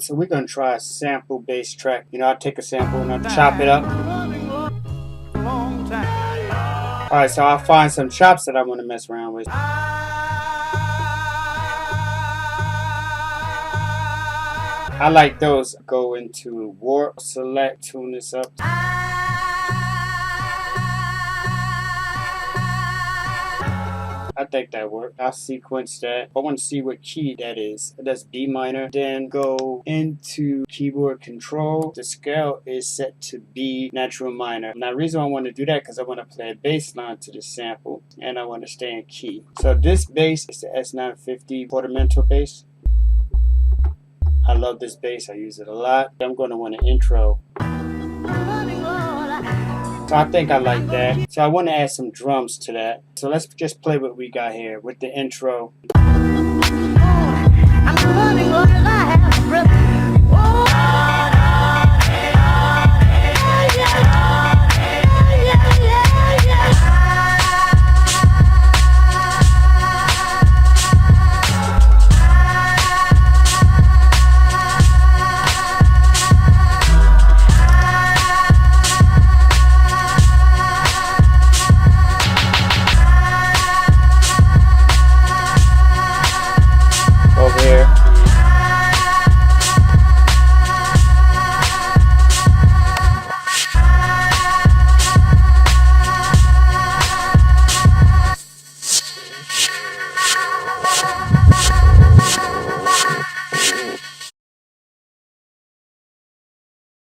So we're gonna try a sample bass track. You know, I take a sample and I chop it up. Alright, so I'll find some chops that I want to mess around with. I like those. Go into warp, select, tune this up. I think that worked. I'll sequence that. I want to see what key that is. That's B minor. Then go into keyboard control. The scale is set to B natural minor. Now the reason I want to do that because I want to play a bass line to the sample and I want to stay in key. So this bass is the S950 Portamento bass. I love this bass. I use it a lot. I'm going to want an intro. So I think I like that. So I want to add some drums to that. So let's just play what we got here with the intro. I'm running